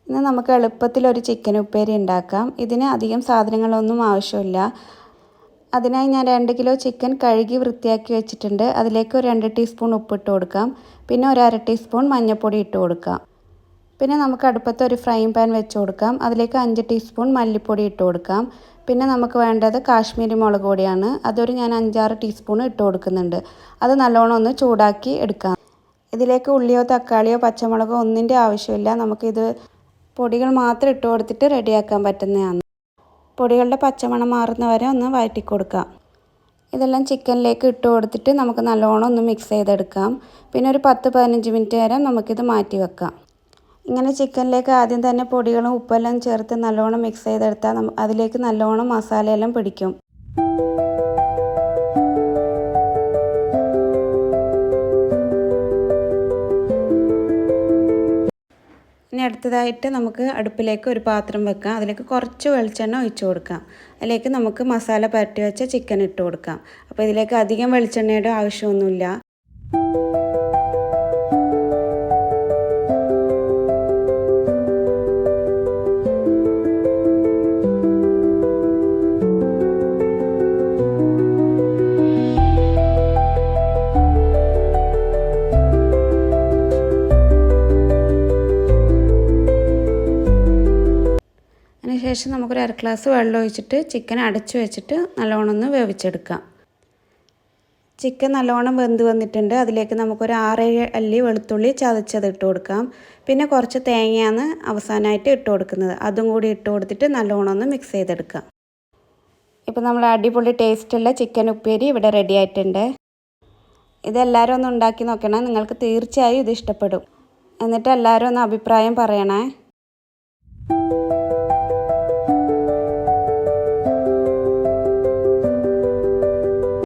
ഇന്ന് നമുക്ക് എളുപ്പത്തിൽ ഒരു ചിക്കൻ ഉപ്പേരി ഉണ്ടാക്കാം. ഇതിന് അധികം സാധനങ്ങളൊന്നും ആവശ്യമില്ല. അതിനായി ഞാൻ 2 കിലോ ചിക്കൻ കഴുകി വൃത്തിയാക്കി വെച്ചിട്ടുണ്ട്. അതിലേക്ക് ഒരു 2 ടീസ്പൂൺ ഉപ്പിട്ട് കൊടുക്കാം. പിന്നെ ഒരു 1/2 ടീസ്പൂൺ മഞ്ഞൾപ്പൊടി ഇട്ട് കൊടുക്കാം. പിന്നെ നമുക്ക് അടുപ്പത്ത് ഒരു ഫ്രൈയിങ് പാൻ വെച്ച് കൊടുക്കാം. അതിലേക്ക് 5 ടീസ്പൂൺ മല്ലിപ്പൊടി ഇട്ട് കൊടുക്കാം. പിന്നെ നമുക്ക് വേണ്ടത് കാശ്മീരി മുളക് പൊടിയാണ്. ഞാൻ 5-6 ടീസ്പൂൺ ഇട്ട് കൊടുക്കുന്നുണ്ട്. അത് നല്ലോണം ഒന്ന് ചൂടാക്കി എടുക്കാം. ഇതിലേക്ക് ഉള്ളിയോ തക്കാളിയോ പച്ചമുളകോ ഒന്നിൻ്റെ ആവശ്യമില്ല. നമുക്കിത് പൊടികൾ മാത്രം ഇട്ട് കൊടുത്തിട്ട് റെഡിയാക്കാൻ പറ്റുന്നതാണ്. പൊടികളുടെ പച്ചമണം മാറുന്ന വരെ ഒന്ന് വഴറ്റി കൊടുക്കാം. ഇതെല്ലാം ചിക്കനിലേക്ക് ഇട്ട് കൊടുത്തിട്ട് നമുക്ക് നല്ലോണം ഒന്ന് മിക്സ് ചെയ്തെടുക്കാം. പിന്നെ ഒരു 10-15 മിനിറ്റ് വരെ നമുക്കിത് മാറ്റി വെക്കാം. ഇങ്ങനെ ചിക്കനിലേക്ക് ആദ്യം തന്നെ പൊടികളും ഉപ്പെല്ലാം ചേർത്ത് നല്ലോണം മിക്സ് ചെയ്തെടുത്താൽ അതിലേക്ക് നല്ലോണം മസാലയെല്ലാം പിടിക്കും. ഇനി അടുത്തതായിട്ട് നമുക്ക് അടുപ്പിലേക്ക് ഒരു പാത്രം വെക്കാം. അതിലേക്ക് കുറച്ച് വെളിച്ചെണ്ണ ഒഴിച്ച് കൊടുക്കാം. അതിലേക്ക് നമുക്ക് മസാല പുരട്ടി വെച്ച ചിക്കൻ ഇട്ട് കൊടുക്കാം. അപ്പോൾ ഇതിലേക്ക് അധികം വെളിച്ചെണ്ണയുടെ ആവശ്യമൊന്നുമില്ല. അതിനുശേഷം നമുക്കൊരു 1/2 ഗ്ലാസ് വെള്ളം ഒഴിച്ചിട്ട് ചിക്കൻ അടച്ചു വെച്ചിട്ട് നല്ലോണം ഒന്ന് വേവിച്ചെടുക്കാം. ചിക്കൻ നല്ലോണം വെന്ത് വന്നിട്ടുണ്ട്. അതിലേക്ക് നമുക്കൊരു 6-7 അല്ലി വെളുത്തുള്ളി ചതച്ചത് ഇട്ട് കൊടുക്കാം. പിന്നെ കുറച്ച് തേങ്ങയാണ് അവസാനമായിട്ട് ഇട്ട് കൊടുക്കുന്നത്. അതും കൂടി ഇട്ട് കൊടുത്തിട്ട് നല്ലോണം ഒന്ന് മിക്സ് ചെയ്തെടുക്കാം. ഇപ്പോൾ നമ്മൾ അടിപൊളി ടേസ്റ്റുള്ള ചിക്കൻ ഉപ്പേരി ഇവിടെ റെഡി ആയിട്ടുണ്ട്. ഇതെല്ലാവരും ഒന്ന് ഉണ്ടാക്കി നോക്കണം. നിങ്ങൾക്ക് തീർച്ചയായും ഇത് ഇഷ്ടപ്പെടും. എന്നിട്ട് എല്ലാവരും ഒന്ന് അഭിപ്രായം പറയണേ.